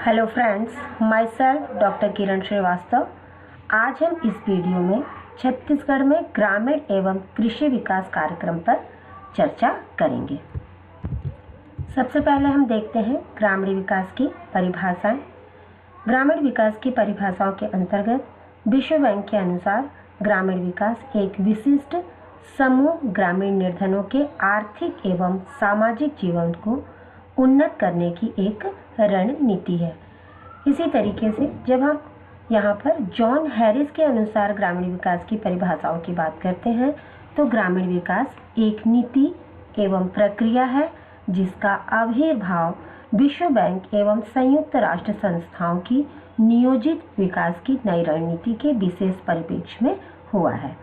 Hello friends, myself doctor Kiran Shrivastava. आज हम इस वीडियो में छत्तीसगढ़ में ग्रामीण एवं कृषि विकास कार्यक्रम पर चर्चा करेंगे। सबसे पहले हम देखते हैं ग्रामीण विकास की परिभाषाएं। ग्रामीण विकास की परिभाषाओं के अंतर्गत विश्व बैंक के अनुसार ग्रामीण विकास एक विशिष्ट समूह ग्रामीण निर्धनों के आर्थिक एवं सामाजिक जीवन को उन्नत करने की एक रणनीति है। इसी तरीके से जब हम यहाँ पर जॉन हैरिस के अनुसार ग्रामीण विकास की परिभाषाओं की बात करते हैं तो ग्रामीण विकास एक नीति एवं प्रक्रिया है जिसका आविर्भाव विश्व बैंक एवं संयुक्त राष्ट्र संस्थाओं की नियोजित विकास की नई रणनीति के विशेष परिप्रेक्ष्य में हुआ है।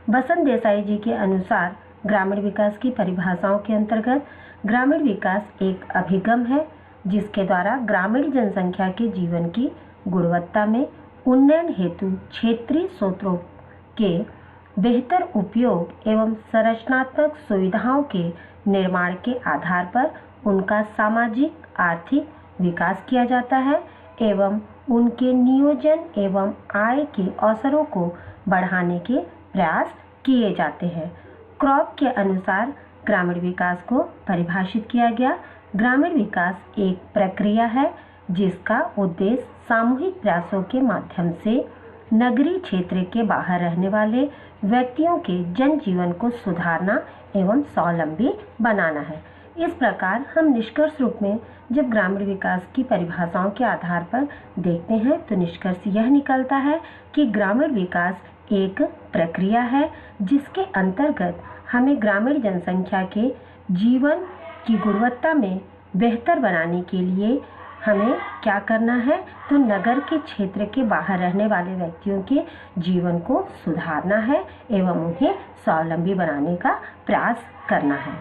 बसंत देसाई जी के अनुसार ग्रामीण विकास की परिभाषाओं के अंतर्गत ग्रामीण विकास एक अभिगम है जिसके द्वारा ग्रामीण जनसंख्या के जीवन की गुणवत्ता में उन्नयन हेतु क्षेत्रीय स्रोतों के बेहतर उपयोग एवं संरचनात्मक सुविधाओं के निर्माण के आधार पर उनका सामाजिक आर्थिक विकास किया जाता है एवं उनके नियोजन एवं आय के अवसरों को बढ़ाने के प्रयास किए जाते हैं। क्रॉप के अनुसार ग्रामीण विकास को परिभाषित किया गया। ग्रामीण विकास एक प्रक्रिया है जिसका उद्देश्य सामूहिक प्रयासों के माध्यम से नगरीय क्षेत्र के बाहर रहने वाले व्यक्तियों के जनजीवन को सुधारना एवं स्वावलंबी बनाना है। इस प्रकार हम निष्कर्ष रूप में जब ग्रामीण विकास की परिभाषाओं के आधार पर देखते हैं तो निष्कर्ष यह निकलता है कि ग्रामीण विकास एक प्रक्रिया है जिसके अंतर्गत हमें ग्रामीण जनसंख्या के जीवन की गुणवत्ता में बेहतर बनाने के लिए हमें क्या करना है तो नगर के क्षेत्र के बाहर रहने वाले व्यक्तियों के जीवन को सुधारना है एवं उन्हें स्वावलंबी बनाने का प्रयास करना है।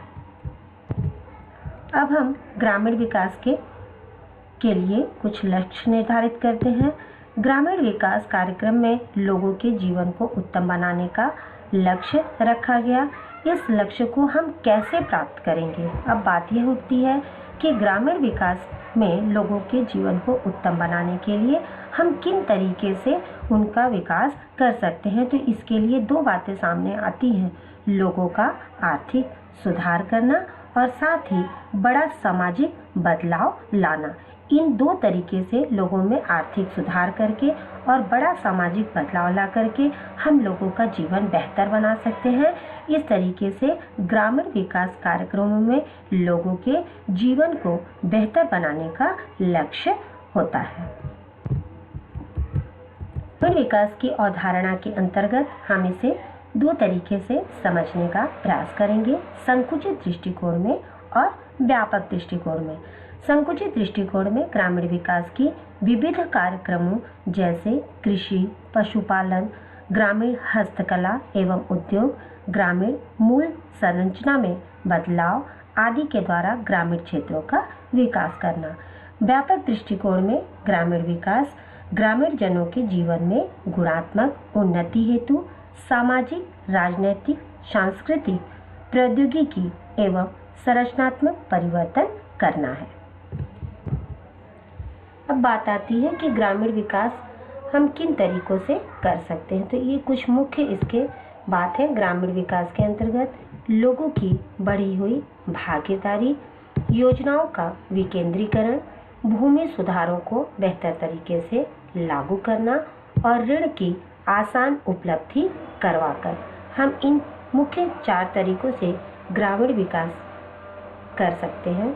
अब हम ग्रामीण विकास के लिए कुछ लक्ष्य निर्धारित करते हैं। ग्रामीण विकास कार्यक्रम में लोगों के जीवन को उत्तम बनाने का लक्ष्य रखा गया। इस लक्ष्य को हम कैसे प्राप्त करेंगे? अब बात यह उठती है कि ग्रामीण विकास में लोगों के जीवन को उत्तम बनाने के लिए हम किन तरीके से उनका विकास कर सकते हैं। तो इसके लिए दो बातें सामने आती हैं, लोगों का आर्थिक सुधार करना और साथ ही बड़ा सामाजिक बदलाव लाना। इन दो तरीके से लोगों में आर्थिक सुधार करके और बड़ा सामाजिक बदलाव ला करके हम लोगों का जीवन बेहतर बना सकते हैं। इस तरीके से ग्रामीण विकास कार्यक्रमों में लोगों के जीवन को बेहतर बनाने का लक्ष्य होता है। ग्रामीण विकास की अवधारणा के अंतर्गत हम इसे दो तरीके से समझने का प्रयास करेंगे, संकुचित दृष्टिकोण में और व्यापक दृष्टिकोण में। संकुचित दृष्टिकोण में ग्रामीण विकास की विविध कार्यक्रमों जैसे कृषि, पशुपालन, ग्रामीण हस्तकला एवं उद्योग, ग्रामीण मूल संरचना में बदलाव आदि के द्वारा ग्रामीण क्षेत्रों का विकास करना। व्यापक दृष्टिकोण में ग्रामीण विकास ग्रामीण जनों के जीवन में गुणात्मक उन्नति हेतु सामाजिक, राजनैतिक, सांस्कृतिक, प्रौद्योगिकी एवं संरचनात्मक परिवर्तन करना है। अब बात आती है कि ग्रामीण विकास हम किन तरीकों से कर सकते हैं। तो ये कुछ मुख्य इसके बात है। ग्रामीण विकास के अंतर्गत लोगों की बढ़ी हुई भागीदारी, योजनाओं का विकेंद्रीकरण, भूमि सुधारों को बेहतर तरीके से लागू करना और ऋण की आसान उपलब्धि करवाकर हम इन मुख्य 4 तरीकों से ग्रामीण विकास कर सकते हैं।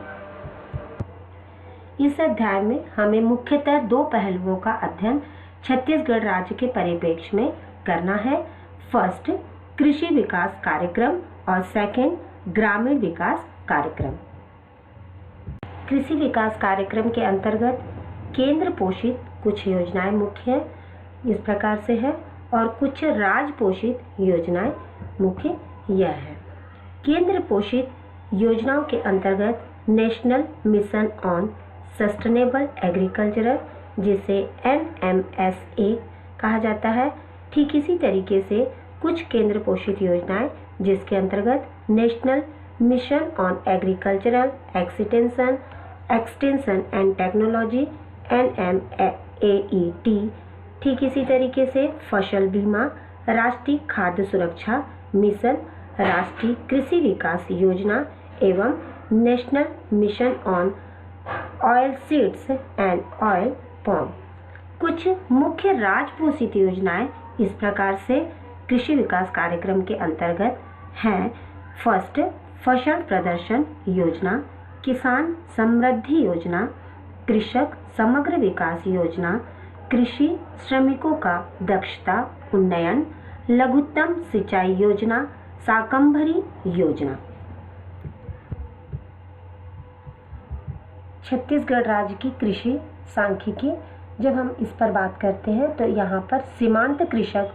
इस अध्याय में हमें मुख्यतः 2 पहलुओं का अध्ययन छत्तीसगढ़ राज्य के परिप्रेक्ष्य में करना है। फर्स्ट, कृषि विकास कार्यक्रम और सेकंड, ग्रामीण विकास कार्यक्रम। कृषि विकास कार्यक्रम के अंतर्गत केंद्र पोषित कुछ योजनाएं मुख्य हैं, इस प्रकार से है, और कुछ राज्य पोषित योजनाएं मुख्य यह है। केंद्र पोषित योजनाओं के अंतर्गत national mission on sustainable agriculture, जिसे NMSA कहा जाता है, ठीक इसी तरीके से कुछ केंद्र पोषित योजनाएं जिसके अंतर्गत national mission on agricultural extension and technology NMAET। ठीक इसी तरीके से फसल बीमा, राष्ट्रीय खाद्य सुरक्षा मिशन, राष्ट्रीय कृषि विकास योजना एवं national mission on oil seeds and oil palm. कुछ मुख्य राजपोषित योजनाएं इस प्रकार से कृषि विकास कार्यक्रम के अंतर्गत हैं। फर्स्ट, फसल प्रदर्शन योजना, किसान समृद्धि योजना, कृषक समग्र विकास योजना, कृषि श्रमिकों का दक्षता उन्नयन, लघुत्तम सिंचाई योजना, शाकंभरी योजना। छत्तीसगढ़ राज्य की कृषि सांख्यिकी, जब हम इस पर बात करते हैं तो यहाँ पर सीमांत कृषक,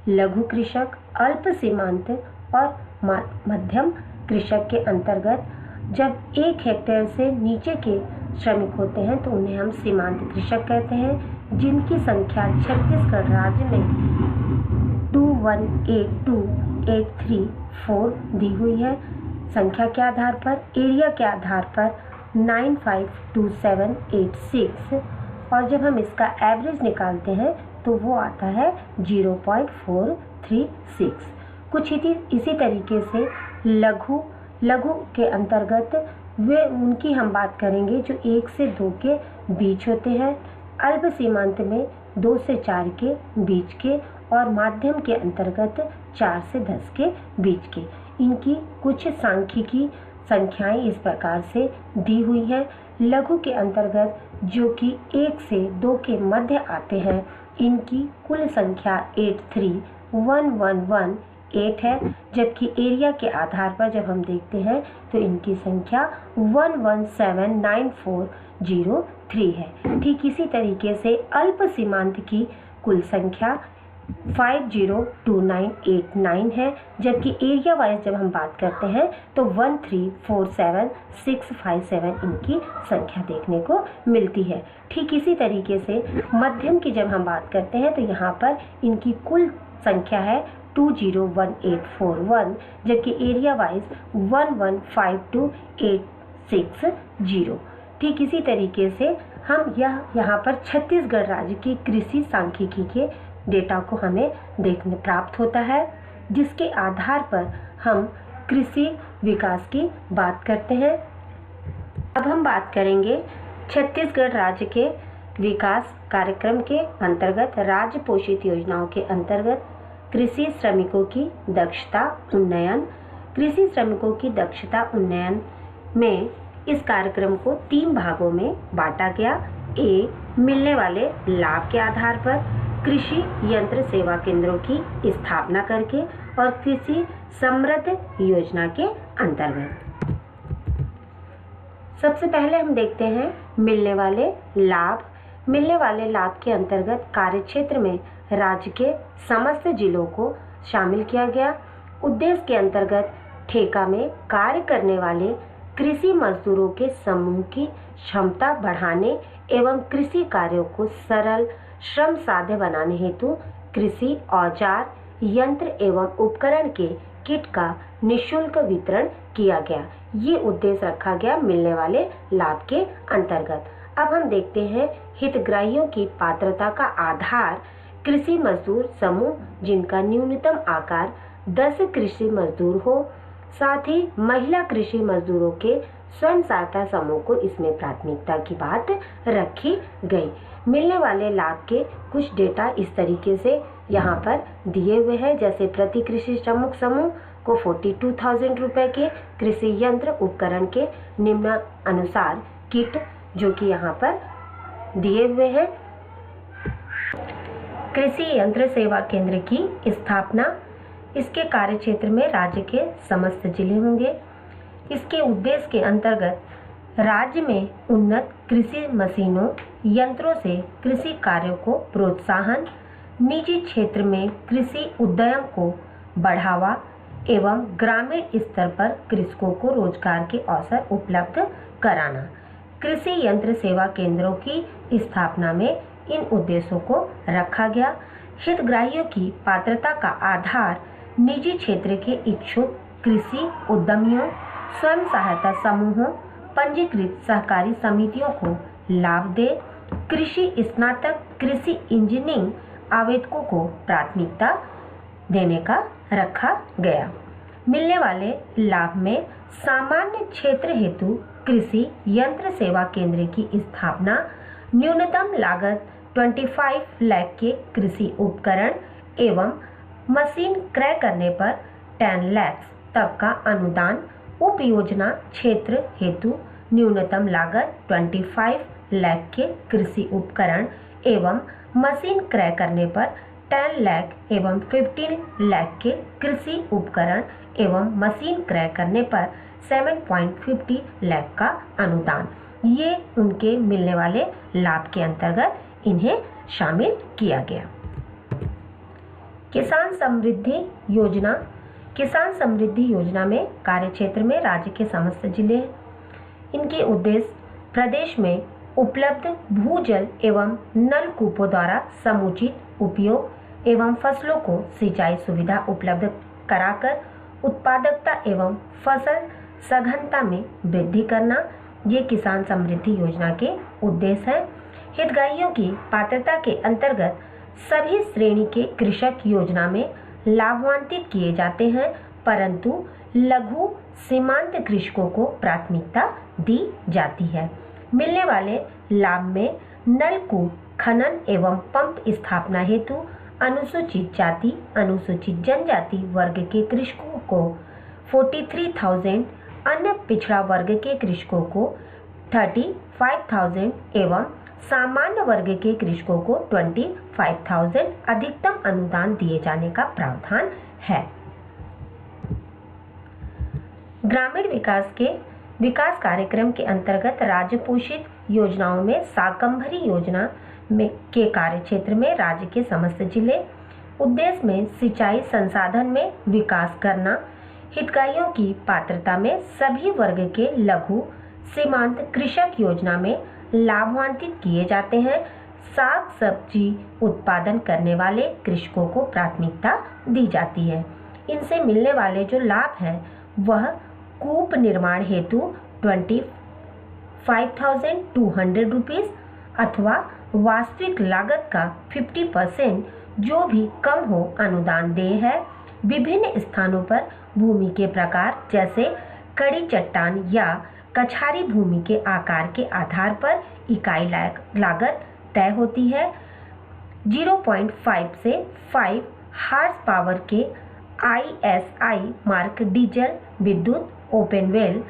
लघु कृषक, अल्प सीमांत और मध्यम कृषक के अंतर्गत जब 1 हेक्टेयर से नीचे के श्रमिक होते हैं तो उन्हें हम सीमांत कृषक कहते हैं, जिनकी संख्या छत्तीसगढ़ राज्य में 2182,834 दी हुई है। संख्या के आधार पर, एरिया के आधार पर 952786, और जब हम इसका एवरेज निकालते हैं तो वो आता है 0.436। कुछ इसी तरीके से लघु के अंतर्गत वे उनकी हम बात करेंगे जो 1 से 2 के बीच होते हैं, अल्प सीमांत में 2 से 4 के बीच के, और माध्यम के अंतर्गत 4 से 10 के बीच के। इनकी कुछ सांख्यिकी संख्याएं इस प्रकार से दी हुई हैं। लघु के अंतर्गत जो कि 1 से 2 के मध्य आते हैं, इनकी कुल संख्या 831118 है, जबकि एरिया के आधार पर जब हम देखते हैं तो इनकी संख्या 1179,403 है। ठीक इसी तरीके से अल्प सीमांत की कुल संख्या 502989 है, जबकि एरिया वाइज जब हम बात करते हैं तो 1347657 इनकी संख्या देखने को मिलती है। ठीक इसी तरीके से मध्यम की जब हम बात करते हैं तो यहाँ पर इनकी कुल संख्या है 201841, जबकि एरिया वाइज 1152,860। ठीक इसी तरीके से हम यहाँ पर छत्तीसगढ़ राज्य की कृषि सांख्यिकी के डेटा को हमें देखने प्राप्त होता है, जिसके आधार पर हम कृषि विकास की बात करते हैं। अब हम बात करेंगे छत्तीसगढ़ राज्य के विकास कार्यक्रम के अंतर्गत राज्य पोषित योजनाओं के अंतर्गत कृषि श्रमिकों की दक्षता उन्नयन। कृषि श्रमिकों की दक्षता उन्नयन में इस कार्यक्रम को 3 भागों में बांटा गया। ए, मिलने वाले लाभ के आधार पर कृषि यंत्र सेवा केंद्रों की स्थापना करके, और कृषि समृद्ध योजना के अंतर्गत। सबसे पहले हम देखते हैं मिलने वाले लाभ। मिलने वाले लाभ के अंतर्गत कार्यक्षेत्र में राज्य के समस्त जिलों को शामिल किया गया। उद्देश्य के अंतर्गत ठेका में कार्य करने वाले कृषि मजदूरों के समूह की क्षमता बढ़ाने एवं कृषि कार्यों को सरल, श्रम साध्य बनाने हेतु कृषि औजार, यंत्र एवं उपकरण के किट का निःशुल्क वितरण किया गया। ये उद्देश्य रखा गया मिलने वाले लाभ के अंतर्गत। अब हम देखते हैं हितग्राहियों की पात्रता का आधार। कृषि मजदूर समूह जिनका न्यूनतम आकार 10 कृषि मजदूर हो, साथ ही महिला कृषि मजदूरों के स्वयं सहायता समूह को इसमें प्राथमिकता की बात रखी गई। मिलने वाले लाभ के कुछ डेटा इस तरीके से यहाँ पर दिए हुए हैं, जैसे प्रति कृषि श्रमिक समूह को 42,000 रुपए के कृषि यंत्र उपकरण के निम्न अनुसार किट जो कि यहाँ पर दिए हुए हैं। कृषि यंत्र सेवा केंद्र की स्थापना, इसके कार्य क्षेत्र में राज्य के समस्त जिले होंगे। इसके उद्देश्य के अंतर्गत राज्य में उन्नत कृषि मशीनों, यंत्रों से कृषि कार्यों को प्रोत्साहन, निजी क्षेत्र में कृषि उद्यम को बढ़ावा एवं ग्रामीण स्तर पर कृषकों को रोजगार के अवसर उपलब्ध कराना। कृषि यंत्र सेवा केंद्रों की स्थापना में इन उद्देश्यों को रखा गया। हितग्राहियों की पात्रता का आधार निजी क्षेत्र के इच्छुक कृषि उद्यमियों, स्वयं सहायता समूहों, पंजीकृत सहकारी समितियों को लाभ दे। कृषि स्नातक कृषि इंजीनियरिंग आवेदकों को प्राथमिकता देने का रखा गया। मिलने वाले लाभ में सामान्य क्षेत्र हेतु कृषि यंत्र सेवा केंद्र की स्थापना, न्यूनतम लागत 25 लाख के कृषि उपकरण एवं मशीन क्रय करने पर 10 लाख तक का अनुदान, उप योजना क्षेत्र हेतु न्यूनतम लागत 25 लाख के कृषि उपकरण एवं मशीन क्रय करने पर 10 लाख एवं 15 लाख के कृषि उपकरण एवं मशीन क्रय करने पर 7.50 लाख का अनुदान, ये उनके मिलने वाले लाभ के अंतर्गत इन्हें शामिल किया गया। किसान समृद्धि योजना। किसान समृद्धि योजना में कार्यक्षेत्र में राज्य के समस्त जिले हैं। इनके उद्देश्य प्रदेश में उपलब्ध भूजल एवं नलकूपों द्वारा समुचित उपयोग एवं फसलों को सिंचाई सुविधा उपलब्ध कराकर उत्पादकता एवं फसल सघनता में वृद्धि करना, ये किसान समृद्धि योजना के उद्देश्य है। हितग्राहियों की पात्रता के अंतर्गत सभी श्रेणी के कृषक योजना में लाभान्वित किए जाते हैं, परंतु लघु सीमांत कृषकों को प्राथमिकता दी जाती है। मिलने वाले लाभ में नलकूप खनन एवं पंप स्थापना हेतु अनुसूचित जाति अनुसूचित जनजाति वर्ग के कृषकों को 43,000, अन्य पिछड़ा वर्ग के कृषकों को 35,000 एवं सामान्य वर्ग के कृषकों को 25,000 अधिकतम अनुदान दिए जाने का प्रावधान है। ग्रामीण विकास कार्यक्रम के अंतर्गत राज्य पोषित योजनाओं में शाकंभरी योजना में के कार्यक्षेत्र में राज्य के समस्त जिले, उद्देश्य में सिंचाई संसाधन में विकास करना, हितग्राहियों की पात्रता में सभी वर्ग के लघु सीमांत कृषक योजना में लाभान्वित किए जाते हैं। साग सब्जी उत्पादन करने वाले कृषकों को प्राथमिकता दी जाती है। इनसे मिलने वाले जो लाभ है वह कूप निर्माण हेतु 25,200 रुपीज अथवा वास्तविक लागत का 50% जो भी कम हो अनुदान देय है। विभिन्न स्थानों पर भूमि के प्रकार जैसे कड़ी चट्टान या कछारी भूमि के आकार के आधार पर इकाई लागत तय होती है। 0.5 से 5 हार्स पावर के ISI मार्क डीजल विद्युत ओपन वेल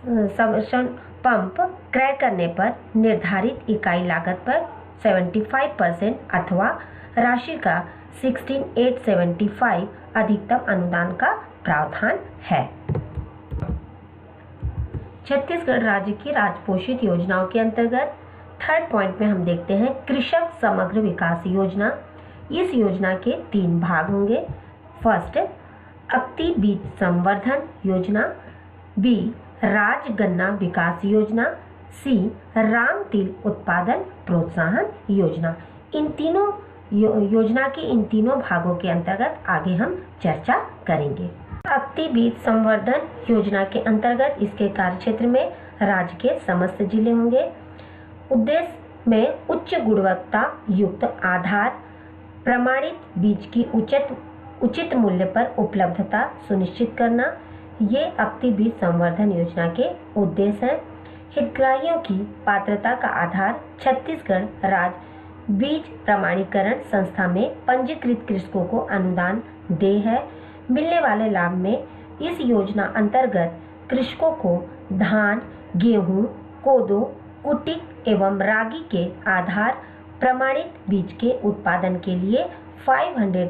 सबमर्शन पंप क्रय करने पर निर्धारित इकाई लागत पर 75% अथवा राशि का 16,875 अधिकतम अनुदान का प्रावधान है। छत्तीसगढ़ राज्य की राजपोषित योजनाओं के अंतर्गत थर्ड पॉइंट में हम देखते हैं कृषक समग्र विकास योजना। इस योजना के 3 भाग होंगे। फर्स्ट, अक्ति बीज संवर्धन योजना, बी राज गन्ना विकास योजना, सी राम तिल उत्पादन प्रोत्साहन योजना। इन तीनों योजना के इन तीनों भागों के अंतर्गत आगे हम चर्चा करेंगे। अक्ति बीज संवर्धन योजना के अंतर्गत इसके कार्यक्षेत्र में राज्य के समस्त जिले होंगे। उद्देश्य में उच्च गुणवत्ता युक्त आधार प्रमाणित बीज की उचित मूल्य पर उपलब्धता सुनिश्चित करना, ये अक्ति बीज संवर्धन योजना के उद्देश्य हैं। हितग्राहियों की पात्रता का आधार छत्तीसगढ़ राज्य बीज प्रमाणीकरण संस्था में पंजीकृत कृषकों को अनुदान दे है। मिलने वाले लाभ में इस योजना अंतर्गत कृषकों को धान, गेहूं, कोदो, कुटिक एवं रागी के आधार प्रमाणित बीज के उत्पादन के लिए 500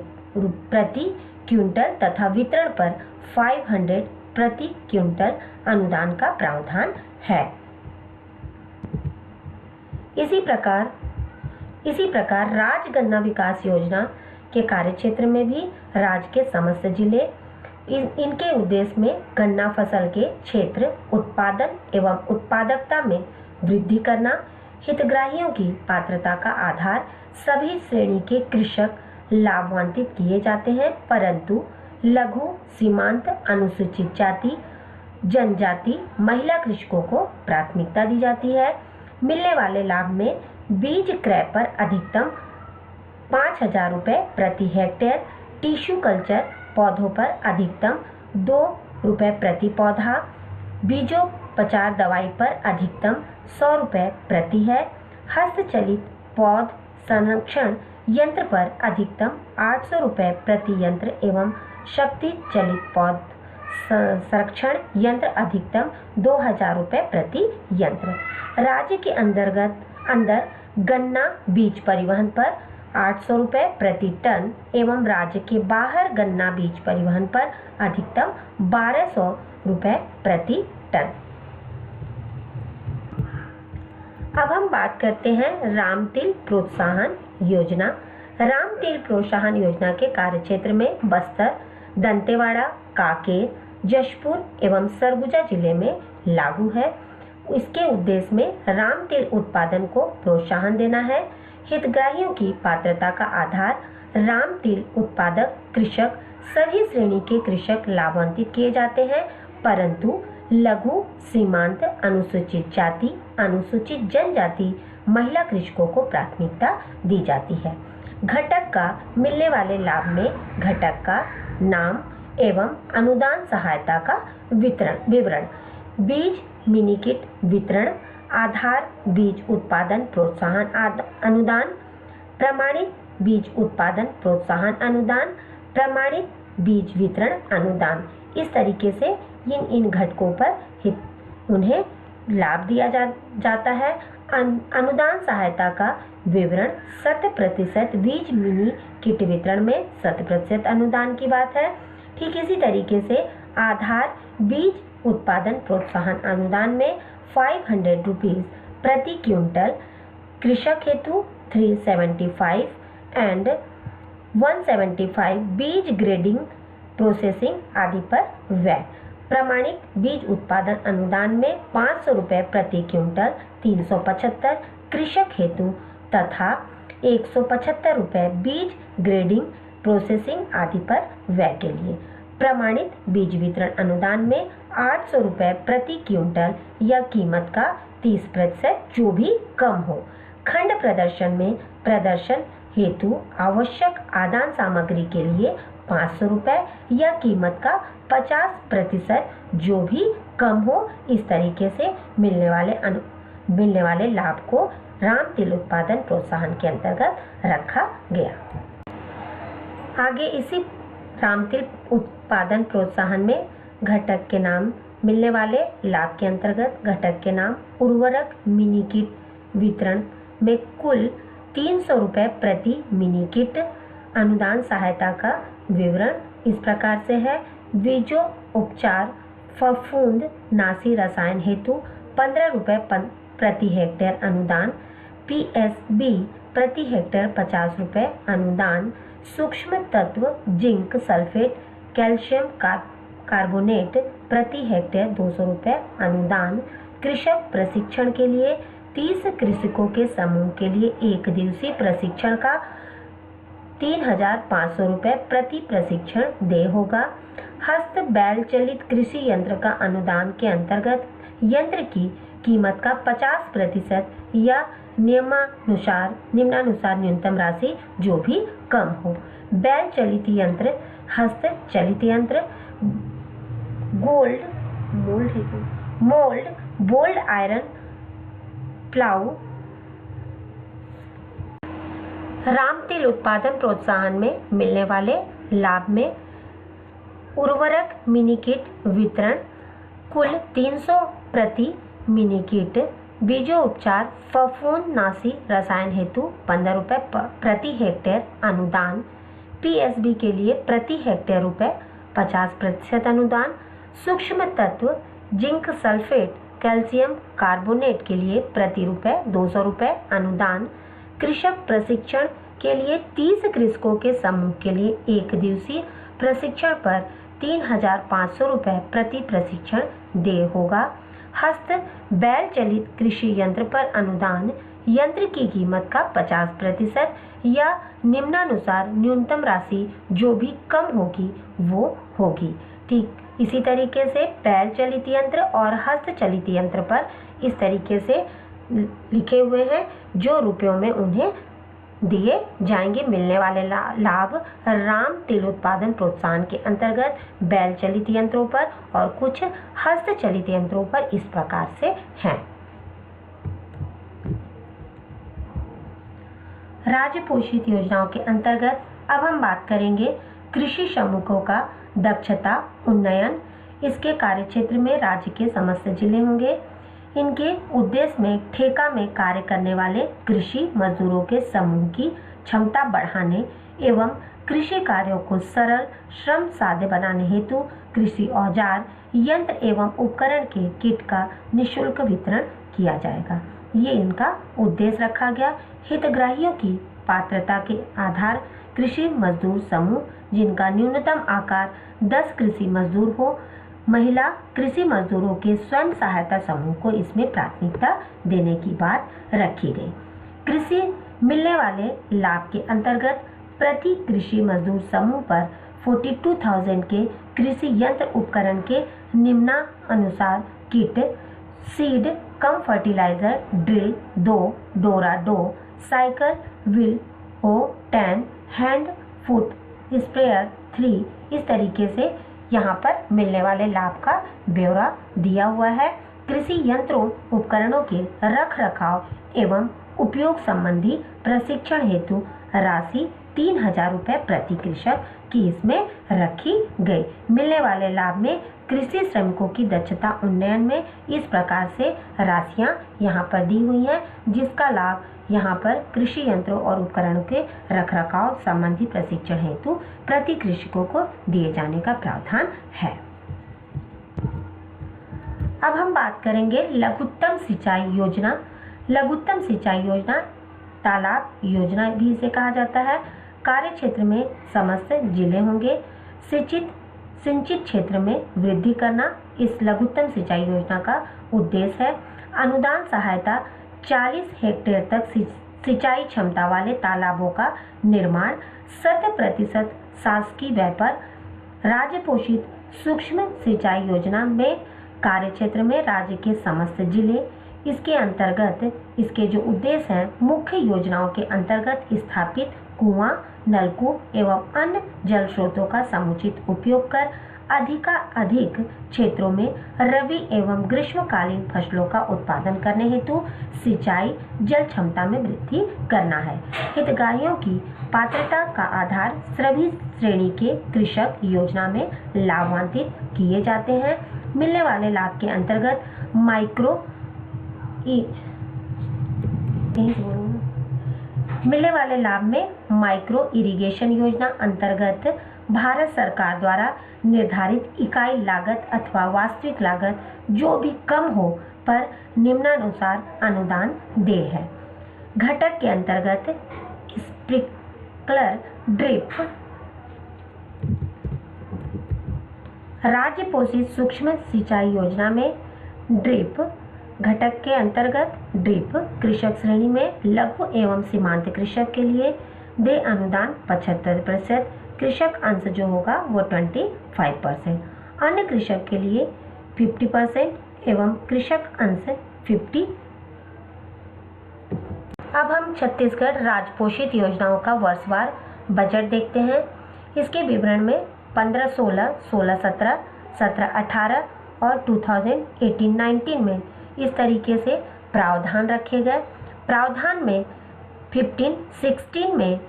प्रति क्विंटल तथा वितरण पर 500 प्रति क्विंटल अनुदान का प्रावधान है। इसी प्रकार राज्य गन्ना विकास योजना के कार्यक्षेत्र में भी राज्य के समस्त जिले इनके उद्देश्य में गन्ना फसल के क्षेत्र उत्पादन एवं उत्पादकता में वृद्धि करना, हितग्राहियों की पात्रता का आधार सभी श्रेणी के कृषक लाभान्वित किए जाते हैं, परंतु लघु सीमांत अनुसूचित जाति जनजाति महिला कृषकों को प्राथमिकता दी जाती है। मिलने वाले लाभ में बीज क्रय पर अधिकतम 5,000 रुपये प्रति हेक्टेयर। टिश्यू कल्चर पौधों पर अधिकतम 2 रुपये प्रति पौधा। बीजोपचार दवाई पर अधिकतम 100 रुपये प्रति है। हस्तचलित पौध संरक्षण यंत्र पर अधिकतम 800 रुपये प्रति यंत्र एवं शक्ति चलित पौध संरक्षण यंत्र अधिकतम 2,000 रुपये प्रति यंत्र। राज्य के अंदर गन्ना बीज परिवहन पर 800 रुपये प्रति टन एवं राज्य के बाहर गन्ना बीज परिवहन पर अधिकतम 1,200 रुपये प्रति टन। अब हम बात करते हैं रामतिल प्रोत्साहन योजना। रामतिल प्रोत्साहन योजना के कार्यक्षेत्र में बस्तर, दंतेवाड़ा, कांकेर, जशपुर एवं सरगुजा जिले में लागू है। इसके उद्देश्य में रामतिल उत्पादन को प्रोत्साहन देना है। हितग्राहियों की पात्रता का आधार रामतिल उत्पादक कृषक, सभी श्रेणी के कृषक लाभान्वित किए जाते हैं, परंतु लघु, सीमांत, अनुसूचित जाति, अनुसूचित जनजाति, महिला कृषकों को प्राथमिकता दी जाती है। घटक का मिलने वाले लाभ में घटक का नाम एवं अनुदान सहायता का विवरण, बीज मिनी किट वितरण, आधार बीज उत्पादन प्रोत्साहन अनुदान, प्रमाणित बीज उत्पादन प्रोत्साहन अनुदान, प्रमाणित बीज वितरण अनुदान। इस तरीके से इन घटकों पर उन्हें लाभ दिया जाता है। अनुदान सहायता का विवरण 100% बीज मिनी किट वितरण में 100% अनुदान की बात है। ठीक इसी तरीके से आधार बीज उत्पादन प्रोत्साहन अनुदान में 500 रुपीज प्रति क्विंटल, कृषक हेतु 375 एंड 175 बीज ग्रेडिंग, प्रोसेसिंग आदि पर व्यय। प्रमाणित बीज उत्पादन अनुदान में 500 रुपये प्रति क्विंटल, 375 कृषक हेतु तथा 175 रुपये बीज ग्रेडिंग, प्रोसेसिंग आदि पर व्यय के लिए। प्रमाणित बीज वितरण अनुदान में 800 रुपये प्रति क्विंटल या कीमत का 30% जो भी कम हो। खंड प्रदर्शन में प्रदर्शन हेतु आवश्यक आदान सामग्री के लिए 500 रुपये या कीमत का 50% जो भी कम हो। इस तरीके से मिलने वाले लाभ को रामतिल उत्पादन प्रोत्साहन के अंतर्गत रखा गया। आगे इसी रामतिल उत्पादन प्रोत्साहन में घटक के नाम मिलने वाले लाभ के अंतर्गत घटक के नाम उर्वरक मिनी किट वितरण में कुल 300 रुपये प्रति मिनी किट। अनुदान सहायता का विवरण इस प्रकार से है। बीजो उपचार फफूंद नाशी रसायन हेतु 15 रुपये प्रति हेक्टेयर अनुदान। पीएसबी प्रति हेक्टेयर 50 रुपये अनुदान। सूक्ष्म तत्व जिंक सल्फेट कैल्शियम कार्बोनेट प्रति हेक्टेयर 200 रुपये अनुदान। कृषक प्रशिक्षण के लिए 30 कृषकों के समूह के लिए एक दिवसीय प्रशिक्षण का 3,500 रुपये प्रति प्रशिक्षण देय होगा। हस्त बैल चलित कृषि यंत्र का अनुदान के अंतर्गत यंत्र की कीमत का 50% या निम्नानुसार न्यूनतम राशि जो भी कम हो। बैल चलित यंत्र, हस्त चलित यंत्र, मोल्ड बोल्ड आयरन प्लाऊ। रामतिल उत्पादन प्रोत्साहन में मिलने वाले लाभ में उर्वरक मिनी किट वितरण कुल 300 प्रति मिनी किट। बीजो उपचार फफूंद नाशी रसायन हेतु 15 रुपये प्रति हेक्टेयर अनुदान। पीएसबी के लिए प्रति हेक्टेयर रुपये 50% अनुदान। सूक्ष्म तत्व जिंक सल्फेट कैल्शियम कार्बोनेट के लिए प्रति रुपये 200 रुपये अनुदान। कृषक प्रशिक्षण के लिए 30 कृषकों के समूह के लिए एक दिवसीय प्रशिक्षण पर 3,500 रुपये प्रति प्रशिक्षण देय होगा। हस्त बैल चलित कृषि यंत्र पर अनुदान यंत्र की कीमत का 50% या निम्नानुसार न्यूनतम राशि जो भी कम होगी वो होगी। ठीक इसी तरीके से बैल चलित यंत्र और हस्त चलित यंत्र पर इस तरीके से लिखे हुए हैं। जो रुपयों में उन्हें दिए जाएंगे। मिलने वाले लाभ राम तिल उत्पादन प्रोत्साहन के अंतर्गत बैल चलित यंत्रों पर और कुछ हस्त चलित यंत्रों पर इस प्रकार से हैं। राज्य पोषित योजनाओं के अंतर्गत अब हम बात करेंगे कृषि श्रमिकों का दक्षता उन्नयन। इसके कार्यक्षेत्र में राज्य के समस्त जिले होंगे। इनके उद्देश्य में ठेका में कार्य करने वाले कृषि मजदूरों के समूह की क्षमता बढ़ाने एवं कृषि कार्यों को सरल श्रम साध्य बनाने हेतु कृषि औजार यंत्र एवं उपकरण के किट का निःशुल्क वितरण किया जाएगा। ये इनका उद्देश्य रखा गया। हितग्राहियों की पात्रता के आधार कृषि मजदूर समूह जिनका न्यूनतम आकार 10 कृषि मजदूर हो, महिला कृषि मजदूरों के स्वयं सहायता समूह को इसमें प्राथमिकता देने की बात रखी गई। कृषि मिलने वाले लाभ के अंतर्गत प्रति कृषि मजदूर समूह पर 42,000 के कृषि यंत्र उपकरण के निम्नानुसार kit, seed cum fertilizer, drill 2, डोरा 2, cycle wheel O10, hand foot sprayer 3। इस तरीके से यहाँ पर मिलने वाले लाभ का ब्यौरा दिया हुआ है। कृषि यंत्रों उपकरणों के रख रखाव एवं उपयोग संबंधी प्रशिक्षण हेतु राशि 3,000 रुपये प्रति कृषक की इसमें रखी गई। मिलने वाले लाभ में कृषि श्रमिकों की दक्षता उन्नयन में इस प्रकार से राशियां यहाँ पर दी हुई हैं, जिसका लाभ यहाँ पर कृषि यंत्रों और उपकरणों के रखरखाव संबंधी प्रशिक्षण हेतु प्रति कृषकों को दिए जाने का प्रावधान है। अब हम बात करेंगे लघुत्तम सिंचाई योजना। लघुत्तम सिंचाई योजना तालाब योजना भी इसे कहा जाता है। कार्य क्षेत्र में समस्त जिले होंगे। सिंचित क्षेत्र में वृद्धि करना इस लघुत्तम सिंचाई योजना का उद्देश्य है। अनुदान सहायता 40 हेक्टेयर तक सिंचाई क्षमता वाले तालाबों का निर्माण 100% शासकीय व्यय पर। राज्य पोषित सूक्ष्म सिंचाई योजना में कार्य क्षेत्र में राज्य के समस्त जिले। इसके अंतर्गत इसके जो उद्देश्य हैं, मुख्य योजनाओं के अंतर्गत स्थापित कुआं, नलकूप एवं अन्य जल स्रोतों का समुचित उपयोग कर अधिक क्षेत्रों में रबी एवं ग्रीष्मकालीन फसलों का उत्पादन करने हेतु सिंचाई जल क्षमता में वृद्धि करना है। हितग्राहियों की पात्रता का आधार सभी श्रेणी के कृषक योजना में लाभान्वित किए जाते हैं। मिलने वाले लाभ के अंतर्गत मिलने वाले लाभ में माइक्रो इरिगेशन योजना अंतर्गत भारत सरकार द्वारा निर्धारित इकाई लागत अथवा वास्तविक लागत जो भी कम हो पर निम्नानुसार अनुदान दे है। घटक के अंतर्गत स्प्रिंकलर ड्रिप। राज्य पोषित सूक्ष्म सिंचाई योजना में ड्रिप घटक के अंतर्गत ड्रिप कृषक श्रेणी में लघु एवं सीमांत कृषक के लिए दे अनुदान 75%, कृषक अंश जो होगा वो 25%, अन्य कृषक के लिए 50% एवं कृषक अंश 50। अब हम छत्तीसगढ़ राज्य पोषित योजनाओं का वर्षवार बजट देखते हैं। इसके विवरण में 15-16, 16-17, 17-18 और 2018-19 में इस तरीके से प्रावधान रखे गए। प्रावधान में 15-16 में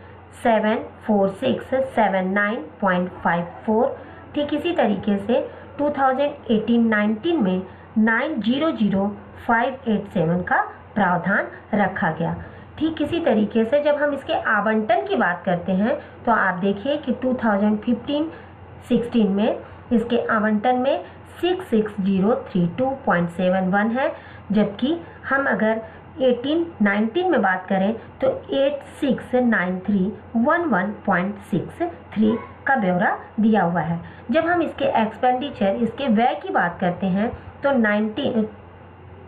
74679.54, ठीक इसी तरीके से 2018-19 में 900587 का प्रावधान रखा गया। ठीक इसी तरीके से जब हम इसके आवंटन की बात करते हैं तो आप देखिए कि 2015-16 में इसके आवंटन में 66032.71 है, जबकि हम अगर 18-19 में बात करें तो 869311.63 का ब्यौरा दिया हुआ है। जब हम इसके एक्सपेंडिचर इसके व्यय की बात करते हैं तो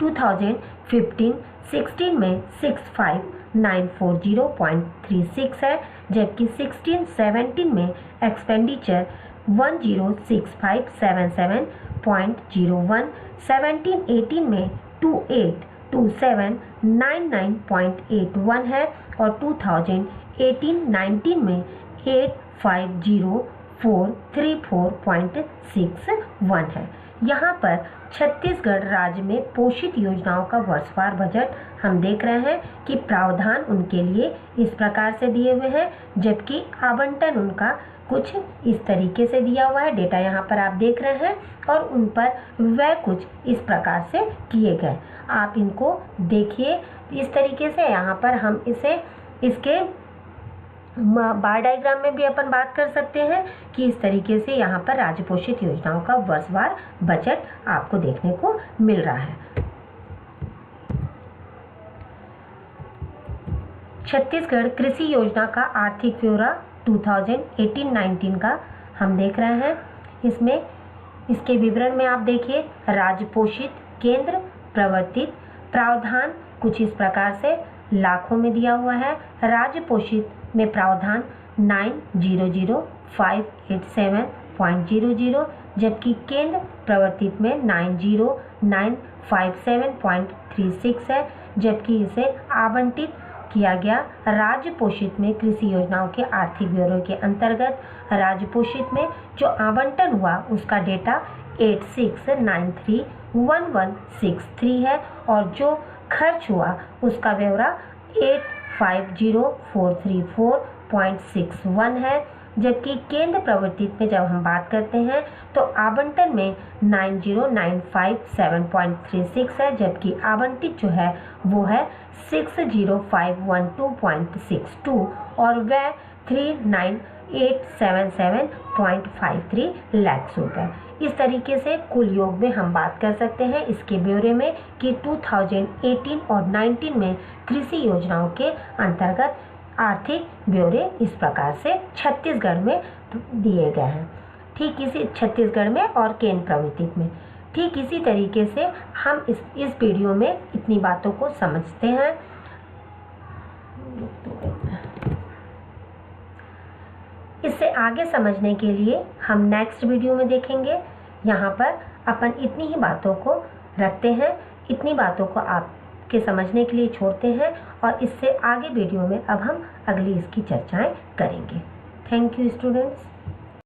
2015-16 में 65940.36 है, जबकि 16-17 में एक्सपेंडिचर 106577.01, 17-18 में 2799.81 है और 2018-19 में 850434.61 है। यहाँ पर छत्तीसगढ़ राज्य में पोषित योजनाओं का वर्षवार बजट हम देख रहे हैं कि प्रावधान उनके लिए इस प्रकार से दिए हुए हैं, जबकि आवंटन उनका कुछ इस तरीके से दिया हुआ है। डेटा यहाँ पर आप देख रहे हैं और उन पर व्यय कुछ इस प्रकार से किए गए। आप इनको देखिए इस तरीके से। यहाँ पर हम इसके बार डायग्राम में भी अपन बात कर सकते हैं कि इस तरीके से यहाँ पर राज्य पोषित योजनाओं का वर्षवार बजट आपको देखने को मिल रहा है। छत्तीसगढ़ कृषि योजना का आर्थिक ब्यौरा 2018-19 का हम देख रहे हैं। इसमें इसके विवरण में आप देखिए, राज्य पोषित, केंद्र प्रवर्तित प्रावधान कुछ इस प्रकार से लाखों में दिया हुआ है। राज्य पोषित में प्रावधान 900,587.00, जबकि केंद्र प्रवर्तित में 90957.36 है, जबकि इसे आवंटित किया गया। राज्य पोषित में कृषि योजनाओं के आर्थिक ब्यौरे के अंतर्गत राज्य पोषित में जो आवंटन हुआ उसका डेटा 86931163 है और जो खर्च हुआ उसका ब्यौरा 850434.61 है, जबकि केंद्र प्रवर्तित में जब हम बात करते हैं तो आवंटन में 90957.36 है, जबकि आवंटित जो है वो है 60512.62 और वह 39,877.53 लाख रुपए। इस तरीके से कुल योग में हम बात कर सकते हैं इसके ब्यौरे में कि 2018 और 19 में कृषि योजनाओं के अंतर्गत आर्थिक ब्यौरे इस प्रकार से छत्तीसगढ़ में दिए गए हैं। ठीक इसी छत्तीसगढ़ में और केंद्र प्रवर्तित में ठीक इसी तरीके से हम इस वीडियो में इतनी बातों को समझते हैं। इससे आगे समझने के लिए हम नेक्स्ट वीडियो में देखेंगे। यहाँ पर अपन इतनी ही बातों को रखते हैं, इतनी बातों को आपके समझने के लिए छोड़ते हैं और इससे आगे वीडियो में अब हम अगली इसकी चर्चाएं करेंगे। Thank you students.